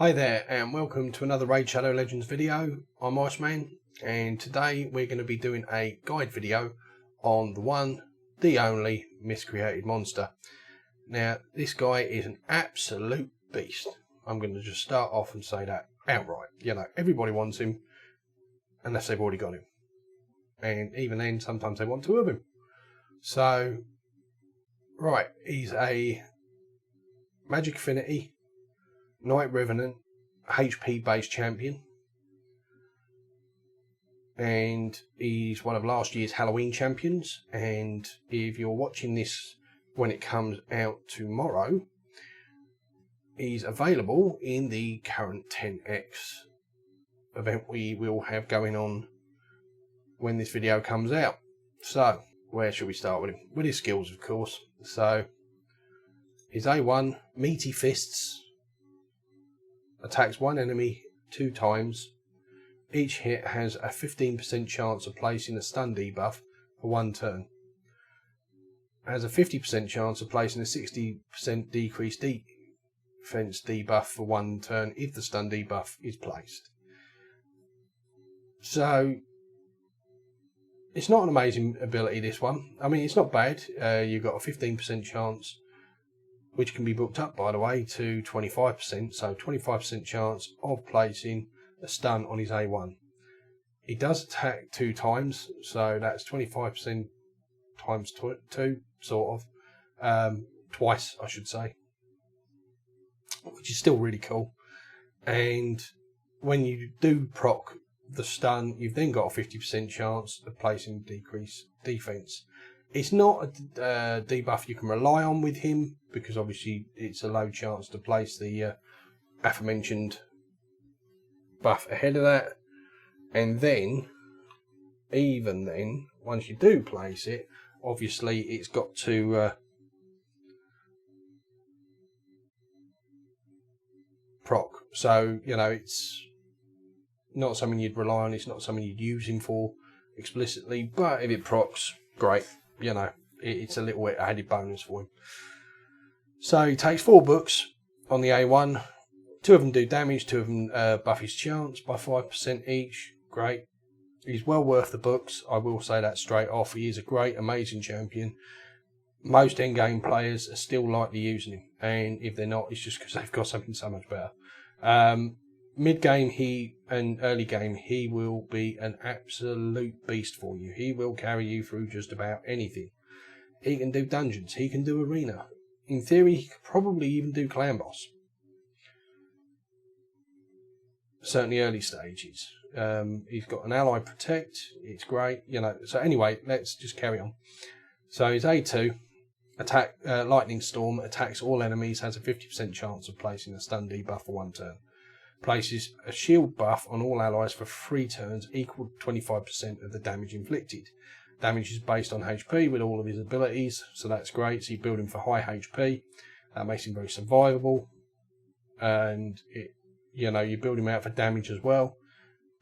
Hi there and welcome to another Raid Shadow Legends video. I'm IceMan and today we're going to be doing a guide video on the one, the only Miscreated Monster. Now this guy is an absolute beast. I'm going to just start off and say that outright. You know, everybody wants him unless they've already got him. And even then sometimes they want two of him. So, right, he's a Magic Affinity Night Revenant HP based champion, and he's one of last year's Halloween champions. And if you're watching this when it comes out tomorrow, he's available in the current 10x event we will have going on when this video comes out. So where should we start with him? With his skills, of course. So his A1, Meaty Fists, attacks one enemy 2 times. Each hit has a 15% chance of placing a stun debuff for 1 turn. Has a 50% chance of placing a 60% decreased defense debuff for 1 turn if the stun debuff is placed. So it's not an amazing ability, this one. I mean, it's not bad. You've got a 15% chance, which can be booked up, by the way, to 25%. So 25% chance of placing a stun on his A1. He does attack 2 times, so that's 25% times 2, sort of. Twice, I should say. Which is still really cool. And when you do proc the stun, you've then got a 50% chance of placing decreased defense. It's not a debuff you can rely on with him, because obviously it's a low chance to place the aforementioned buff ahead of that. And then, even then, once you do place it, obviously it's got to proc. So, you know, it's not something you'd rely on, it's not something you'd use him for explicitly, but if it procs, great. You know, it's a little added bonus for him. So he takes 4 books on the A1. 2 of them do damage, 2 of them buff his chance by 5% each. Great. He's well worth the books. I will say that straight off. He is a great, amazing champion. Most endgame players are still likely using him. And if they're not, it's just because they've got something so much better. Mid-game and early game, he will be an absolute beast for you. He will carry you through just about anything. He can do dungeons. He can do arena. In theory, he could probably even do clan boss. Certainly early stages. He's got an ally protect. It's great. You know. So anyway, let's just carry on. So his A2, attack Lightning Storm, attacks all enemies, has a 50% chance of placing a stun debuff for 1 turn. Places a shield buff on all allies for 3 turns, equal to 25% of the damage inflicted. Damage is based on HP with all of his abilities, so that's great. So you build him for high HP. That makes him very survivable. And you know, you build him out for damage as well,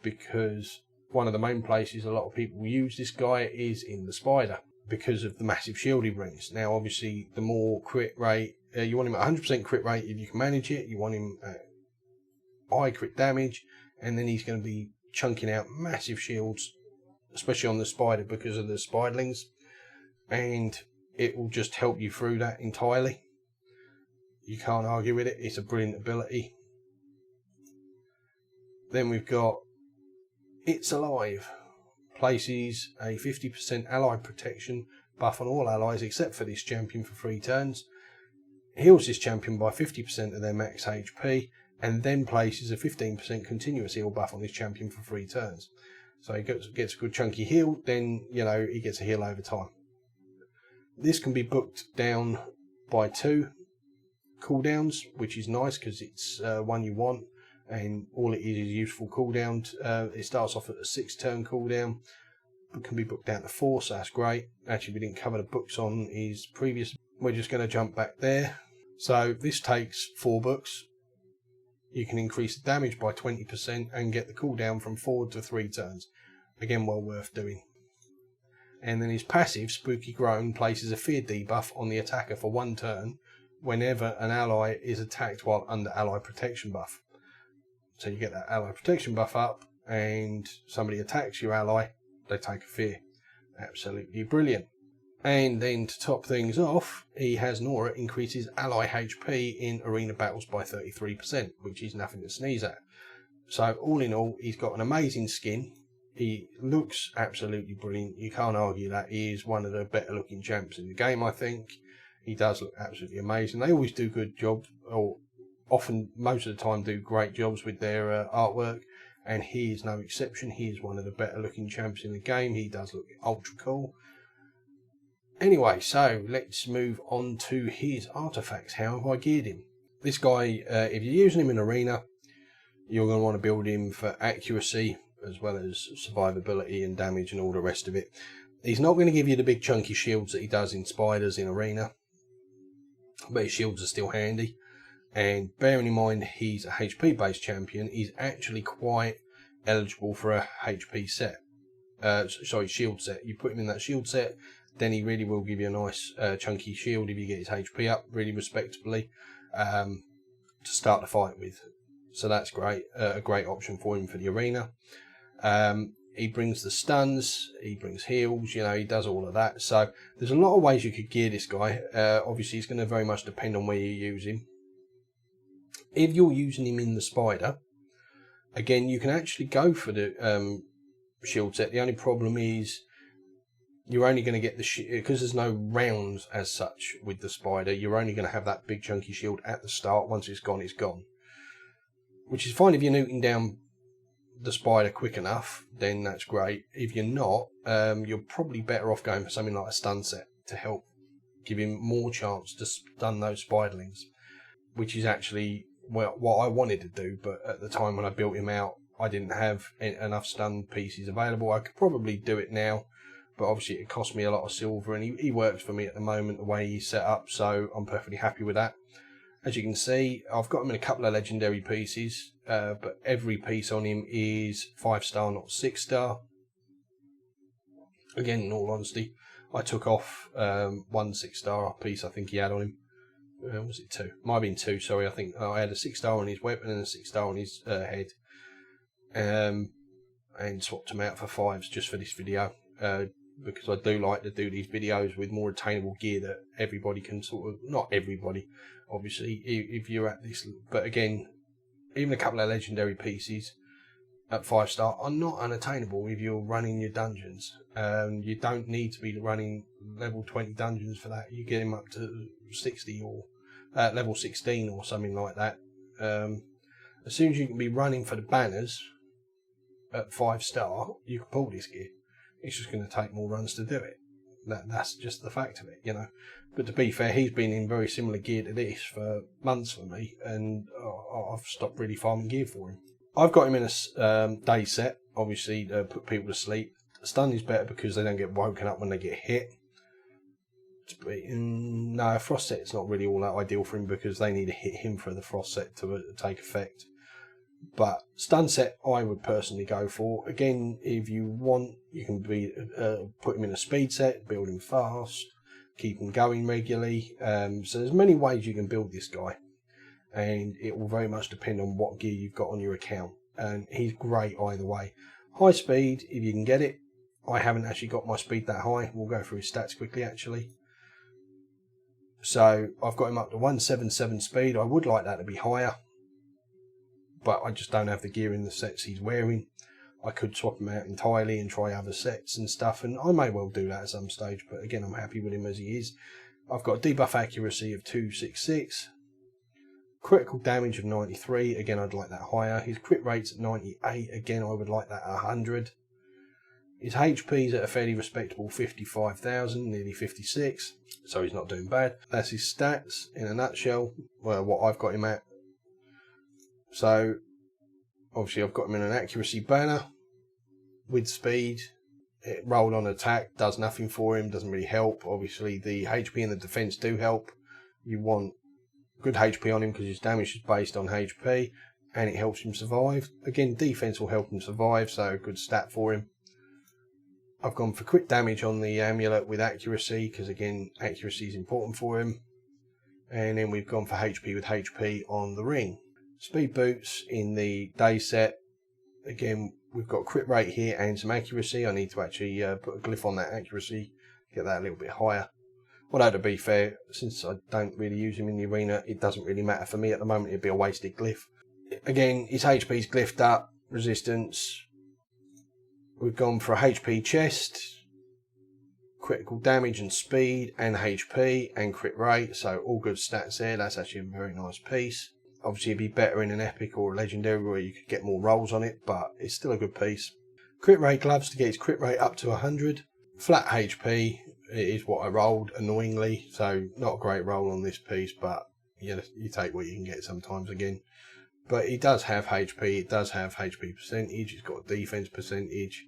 because one of the main places a lot of people use this guy is in the spider, because of the massive shield he brings. Now, obviously, the more crit rate, you want him at 100% crit rate if you can manage it. You want him at high crit damage, and then he's going to be chunking out massive shields, especially on the spider because of the spiderlings, and it will just help you through that entirely. You can't argue with it. It's a brilliant ability. Then we've got It's Alive. Places a 50% ally protection buff on all allies except for this champion for 3 turns. Heals this champion by 50% of their max HP, and then places a 15% continuous heal buff on this champion for 3 turns. So he gets a good chunky heal, then, you know, he gets a heal over time. This can be booked down by 2 cooldowns, which is nice because it's one you want, and all it is useful cooldown. It starts off at a 6 turn cooldown, but can be booked down to 4, so that's great. Actually, we didn't cover the books on his previous. We're just going to jump back there. So this takes 4 books. You can increase the damage by 20% and get the cooldown from 4 to 3 turns. Again, well worth doing. And then his passive, Spooky Groan, places a fear debuff on the attacker for 1 turn whenever an ally is attacked while under ally protection buff. So you get that ally protection buff up, and somebody attacks your ally, they take a fear. Absolutely brilliant. And then to top things off, he has an aura increases ally HP in arena battles by 33%, which is nothing to sneeze at. So all in all, he's got an amazing skin. He looks absolutely brilliant. You can't argue that. He is one of the better looking champs in the game, I think. He does look absolutely amazing. They always do good jobs, or often, most of the time, do great jobs with their artwork. And he is no exception. He is one of the better looking champs in the game. He does look ultra cool. Anyway, so let's move on to his artifacts. How have I geared him? This guy, if you're using him in arena, you're going to want to build him for accuracy as well as survivability and damage and all the rest of it. He's not going to give you the big chunky shields that he does in spiders in arena, but his shields are still handy. And bearing in mind he's a HP based champion, he's actually quite eligible for a HP set. Shield set. You put him in that shield set, then he really will give you a nice chunky shield if you get his HP up really respectably to start the fight with. So that's great, a great option for him for the arena. He brings the stuns, he brings heals, you know, he does all of that. So there's a lot of ways you could gear this guy. Obviously, it's going to very much depend on where you use him. If you're using him in the spider, again, you can actually go for the shield set. The only problem is you're only going to get the because there's no rounds as such with the spider. You're only going to have that big chunky shield at the start. Once it's gone, it's gone. Which is fine if you're nuking down the spider quick enough, then that's great. If you're not, you're probably better off going for something like a stun set to help give him more chance to stun those spiderlings, which is actually what I wanted to do, but at the time when I built him out, I didn't have enough stun pieces available. I could probably do it now, but obviously it cost me a lot of silver, and he works for me at the moment the way he's set up, so I'm perfectly happy with that. As you can see, I've got him in a couple of legendary pieces, but every piece on him is 5-star, not 6-star. Again, in all honesty, I took off 1 6-star piece I think he had on him. Was it 2? Might have been 2, sorry. I think I had a 6-star on his weapon and a 6-star on his head. And swapped them out for 5s just for this video. Because I do like to do these videos with more attainable gear that everybody can sort of, not everybody, obviously, if you're at this, but again, even a couple of legendary pieces at 5-star are not unattainable if you're running your dungeons. You don't need to be running level 20 dungeons for that. You get them up to 60 or level 16 or something like that. As soon as you can be running for the banners at 5-star, you can pull this gear. It's just going to take more runs to do it. That's just the fact of it, you know. But to be fair, he's been in very similar gear to this for months for me, and I've stopped really farming gear for him. I've got him in a day set, obviously, to put people to sleep. Stun is better because they don't get woken up when they get hit. No, frost set's not really all that ideal for him because they need to hit him for the frost set to take effect. But stun set I would personally go for. Again, if you want, you can put him in a speed set, build him fast, keep him going regularly. So there's many ways you can build this guy, and it will very much depend on what gear you've got on your account. And he's great either way. High speed, if you can get it. I haven't actually got my speed that high. We'll go through his stats quickly actually. So I've got him up to 177 speed. I would like that to be higher, but I just don't have the gear in the sets he's wearing. I could swap him out entirely and try other sets and stuff, and I may well do that at some stage, but again, I'm happy with him as he is. I've got debuff accuracy of 266, critical damage of 93, again, I'd like that higher. His crit rate's at 98, again, I would like that 100. His HP's at a fairly respectable 55,000, nearly 56, so he's not doing bad. That's his stats in a nutshell, well, what I've got him at. So, obviously I've got him in an accuracy banner with speed. It roll on attack does nothing for him, doesn't really help. Obviously the HP and the defense do help. You want good HP on him because his damage is based on HP, and it helps him survive. Again, defense will help him survive, so good stat for him. I've gone for crit damage on the amulet with accuracy because again, accuracy is important for him. And then we've gone for HP with HP on the ring. Speed boots in the day set. Again, we've got crit rate here and some accuracy. I need to actually put a glyph on that accuracy, get that a little bit higher. Although to be fair, since I don't really use him in the arena, it doesn't really matter for me at the moment. It'd be a wasted glyph. Again, his HP's glyphed up, resistance. We've gone for a HP chest, critical damage and speed, and HP and crit rate. So all good stats there. That's actually a very nice piece. Obviously, it'd be better in an epic or a legendary where you could get more rolls on it, but it's still a good piece. Crit rate gloves to get his crit rate up to 100. Flat HP is what I rolled, annoyingly, so not a great roll on this piece, but you take what you can get sometimes again. But it does have HP, it does have HP percentage, it's got a defense percentage.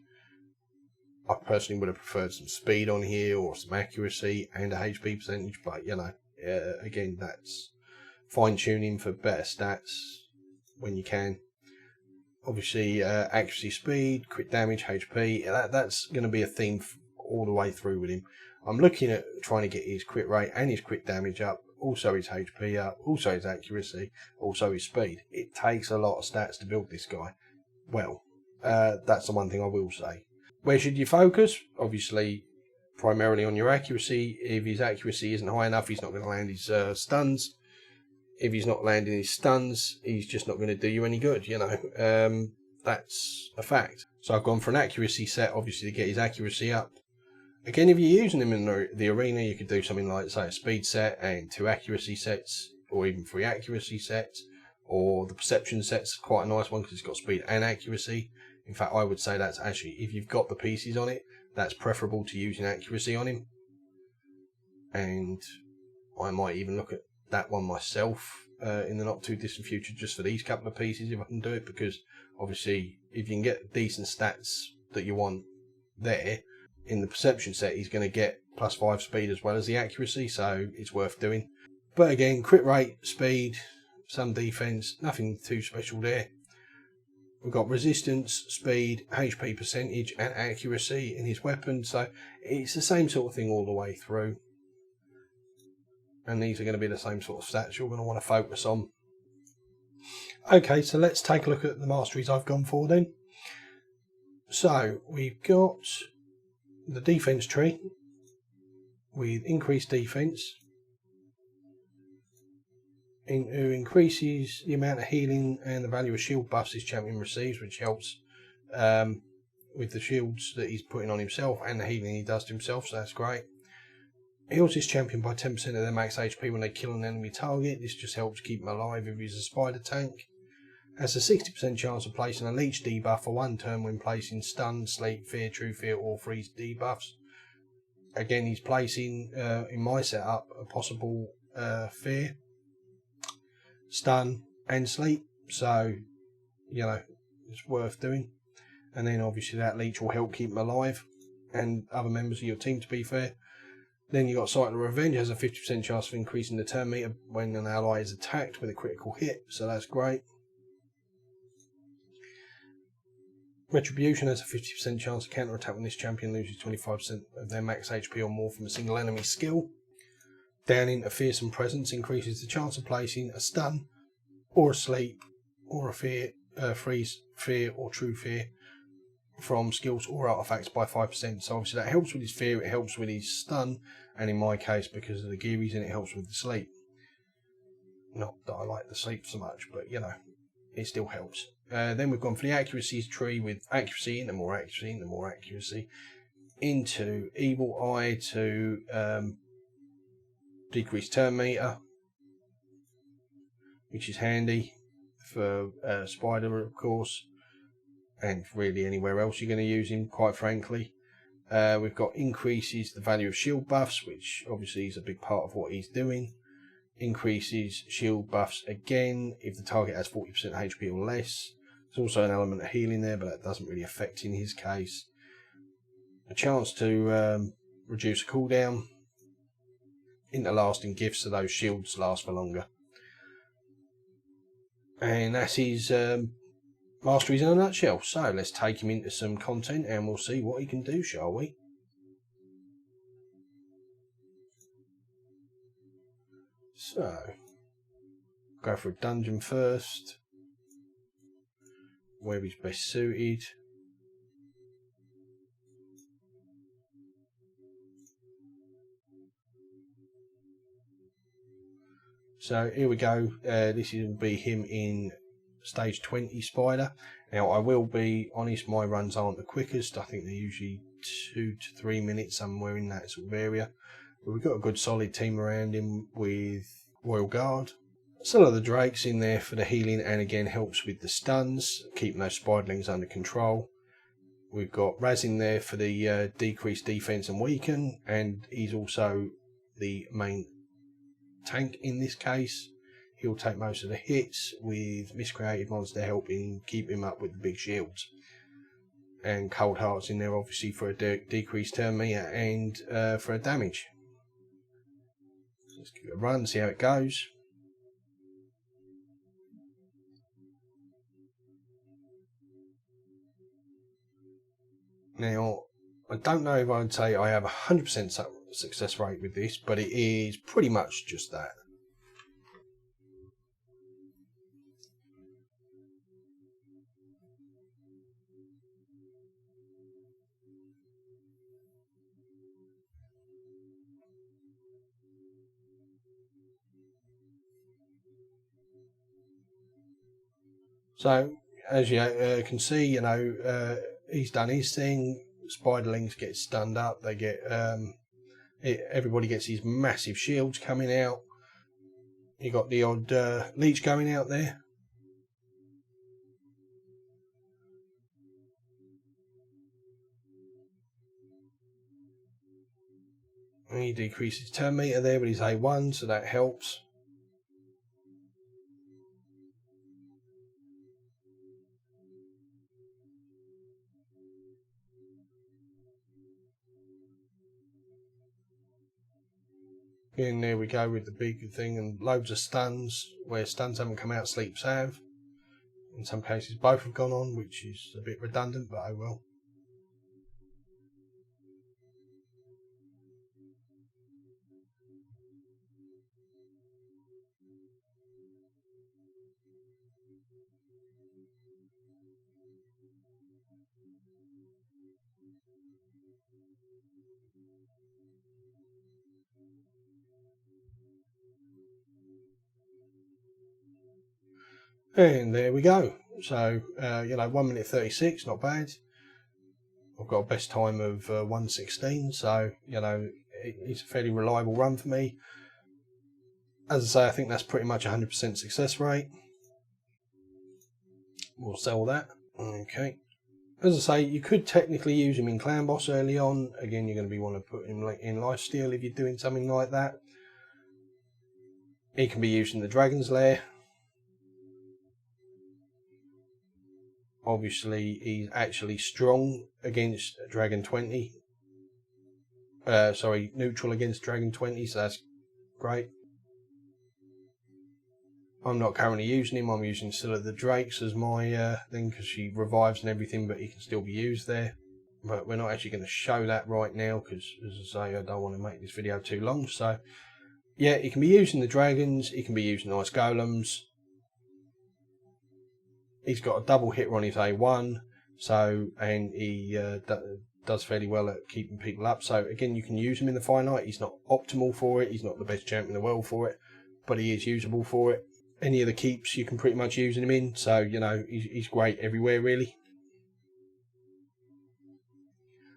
I personally would have preferred some speed on here or some accuracy and a HP percentage, but again, that's fine tuning for better stats when you can. Obviously, accuracy, speed, crit damage, HP, that's going to be a theme all the way through with him. I'm looking at trying to get his crit rate and his crit damage up, also his HP up, also his accuracy, also his speed. It takes a lot of stats to build this guy. Well, that's the one thing I will say. Where should you focus? Obviously, primarily on your accuracy. If his accuracy isn't high enough, he's not going to land his stuns. If he's not landing his stuns, he's just not going to do you any good, that's a fact. So I've gone for an accuracy set, obviously, to get his accuracy up. Again, if you're using him in the arena, you could do something like, say, a speed set and 2 accuracy sets, or even 3 accuracy sets, or the perception set's quite a nice one because it's got speed and accuracy. In fact, I would say that's actually, if you've got the pieces on it, that's preferable to using accuracy on him. And I might even look at that one myself in the not too distant future, just for these couple of pieces, if I can do it, because obviously if you can get decent stats that you want there, in the perception set he's going to get +5 speed as well as the accuracy, so it's worth doing. But again, crit rate, speed, some defense, nothing too special there. We've got resistance, speed, HP percentage and accuracy in his weapon, so it's the same sort of thing all the way through. And these are going to be the same sort of stats you're going to want to focus on. Okay, so let's take a look at the masteries I've gone for then. So we've got the defense tree with increased defense, who increases the amount of healing and the value of shield buffs his champion receives, which helps with the shields that he's putting on himself and the healing he does to himself, so that's great. Heals his champion by 10% of their max HP when they kill an enemy target. This just helps keep him alive if he's a spider tank. Has a 60% chance of placing a leech debuff for 1 turn when placing stun, sleep, fear, true fear or freeze debuffs. Again, he's placing, in my setup, a possible fear, stun and sleep. So, it's worth doing. And then obviously that leech will help keep him alive and other members of your team, to be fair. Then you've got Cycle of Revenge, has a 50% chance of increasing the turn meter when an ally is attacked with a critical hit, so that's great. Retribution has a 50% chance of counter-attack when this champion loses 25% of their max HP or more from a single enemy skill. Downing a Fearsome Presence increases the chance of placing a stun, or a sleep, or a fear, freeze, fear, or true fear from skills or artifacts by 5%. So obviously that helps with his fear, it helps with his stun, and in my case, because of the gear he's in, it helps with the sleep. Not that I like the sleep so much, but it still helps. Then we've gone for the accuracy tree with accuracy into more accuracy into more accuracy into Evil Eye to decrease turn meter, which is handy for Spider, of course, and really anywhere else you're going to use him, quite frankly. We've got increases the value of shield buffs, which obviously is a big part of what he's doing. Increases shield buffs again if the target has 40% HP or less. There's also an element of healing there, but that doesn't really affect in his case. A chance to reduce a cooldown. Interlasting gifts, so those shields last for longer. And that's his masteries in a nutshell. So let's take him into some content and we'll see what he can do, shall we? So, go for a dungeon first. where he's best suited. So here we go. This will be him in stage 20 spider. Now I will be honest, my runs aren't the quickest. I think they're usually 2 to 3 minutes, somewhere in that sort of area. But we've got a good solid team around him with Royal Guard. Still have the Drakes in there for the healing, and again helps with the stuns, keeping those spiderlings under control. We've got Raz in there for the decreased defense and weaken, and he's also the main tank in this case. He'll take most of the hits, with Miscreated Monster helping keep him up with the big shields. And Cold Heart's in there obviously for a decreased turn meter and for a damage. Let's give it a run, see how it goes. Now, I don't know if I'd say I have a 100% success rate with this, but it is pretty much just that. So, as you can see, you know, he's done his thing. Spiderlings get stunned up. They get everybody gets these massive shields coming out. You got the odd leech going out there. And he decreases turn meter there, but he's A1, so that helps. And there we go with the big thing, and loads of stuns. Where stuns haven't come out, sleeps have. In some cases both have gone on, which is a bit redundant, but oh well. And there we go. So, you know, 1 minute 36, not bad. I've got a best time of 1:16, so, you know, it's a fairly reliable run for me. As I say, I think that's pretty much 100% success rate. We'll sell that. Okay. As I say, you could technically use him in Clan Boss early on. Again, you're going to be wanting to put him in Lifesteal if you're doing something like that. He can be used in the Dragon's Lair. Obviously, he's actually strong against Dragon 20. Sorry, neutral against Dragon 20, so that's great. I'm not currently using him. I'm using still the Drakes as my thing, because she revives and everything, but he can still be used there. But we're not actually going to show that right now, because, as I say, I don't want to make this video too long. So, yeah, he can be using the Dragons. He can be using Ice Golems. He's got a double hitter on his A1, so, and he does fairly well at keeping people up. So again, you can use him in the finite. He's not optimal for it. He's not the best champion in the world for it, but he is usable for it. Any of the keeps you can pretty much use him in. So, you know, he's great everywhere really.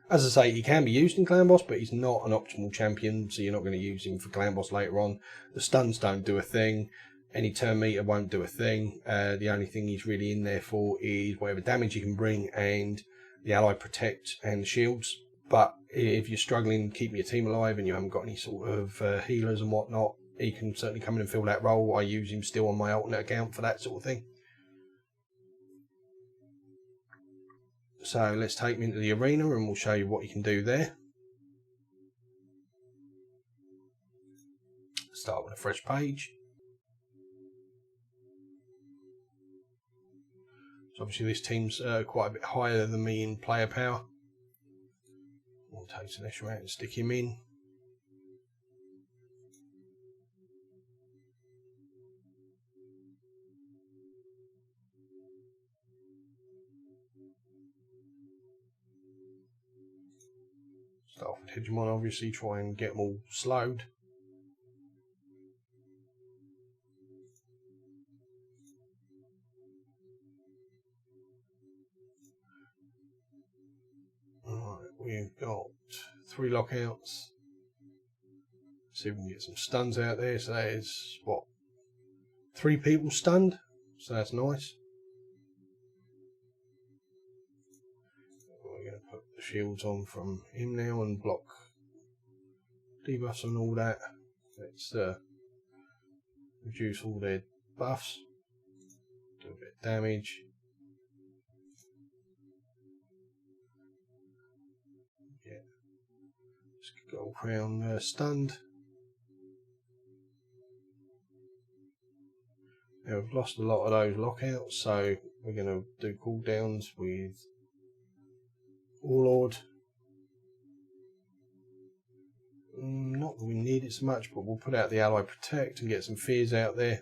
As I say, he can be used in Clan Boss, but he's not an optimal champion, so you're not going to use him for Clan Boss later on. The stuns don't do a thing. Any turn meter won't do a thing. The only thing he's really in there for is whatever damage he can bring and the ally protect and shields. But if you're struggling keeping your team alive and you haven't got any sort of healers and whatnot, he can certainly come in and fill that role. I use him still on my alternate account for that sort of thing. So let's take him into the arena and we'll show you what you can do there. Start with a fresh page. So obviously this team's quite a bit higher than me in player power. We'll take Sinestro out and stick him in. Start with Hegemon, obviously, try and get them all slowed. Alright, we've got 3 lockouts. See if we can get some stuns out there. So that is, what, 3 people stunned? So that's nice. We're going to put the shields on from him now and block debuffs and all that. Let's reduce all their buffs. Do a bit of damage. Yeah. Just Gold Crown stunned. Now we've lost a lot of those lockouts, so we're going to do cooldowns with Warlord. Not that we need it so much, but we'll put out the Ally Protect and get some fears out there.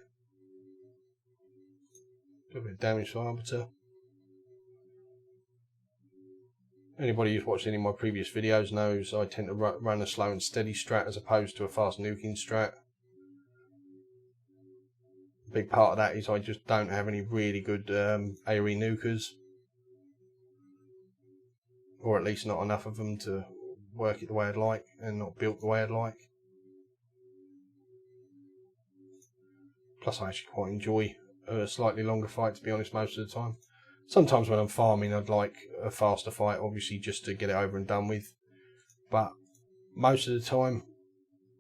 Do a bit of damage to Arbiter. Anybody who's watched any of my previous videos knows I tend to run a slow and steady strat as opposed to a fast nuking strat. A big part of that is I just don't have any really good AoE nukers. Or at least not enough of them to work it the way I'd like and not built the way I'd like. Plus I actually quite enjoy a slightly longer fight, to be honest, most of the time. Sometimes when I'm farming I'd like a faster fight, obviously, just to get it over and done with. But most of the time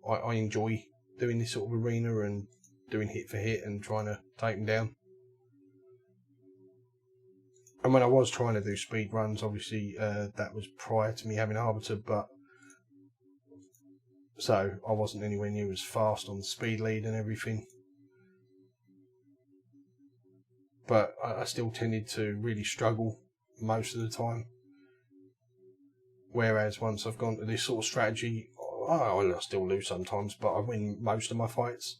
I enjoy doing this sort of arena and doing hit for hit and trying to take them down. And when I was trying to do speed runs, obviously that was prior to me having Arbiter, but so I wasn't anywhere near as fast on the speed lead and everything. But I still tended to really struggle most of the time. Whereas once I've gone to this sort of strategy, I still lose sometimes, but I win most of my fights.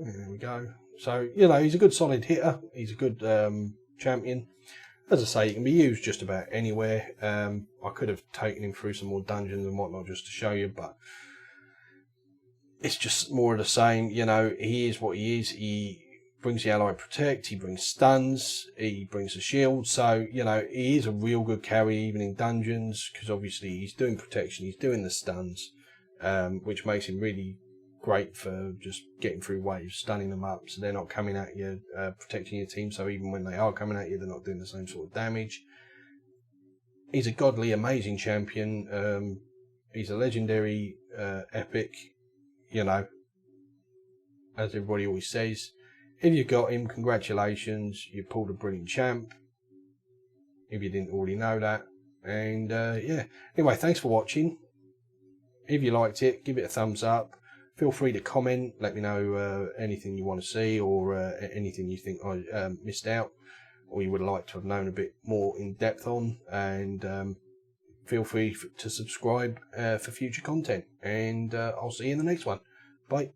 There we go. So, you know, he's a good solid hitter. He's a good champion. As I say, he can be used just about anywhere. I could have taken him through some more dungeons and whatnot just to show you, but it's just more of the same. You know, he is what he is. He brings the Ally Protect, he brings stuns, he brings the shield. So, you know, he is a real good carry even in dungeons, because obviously he's doing protection, he's doing the stuns, which makes him really great for just getting through waves, stunning them up, so they're not coming at you, protecting your team, so even when they are coming at you, they're not doing the same sort of damage. He's a godly, amazing champion. He's a legendary epic, you know, as everybody always says. If you got him, congratulations, you pulled a brilliant champ, if you didn't already know that. And yeah, anyway, thanks for watching. If you liked it, give it a thumbs up. Feel free to comment, let me know anything you want to see, or anything you think I missed out, or you would like to have known a bit more in depth on. And feel free to subscribe for future content. And I'll see you in the next one. Bye.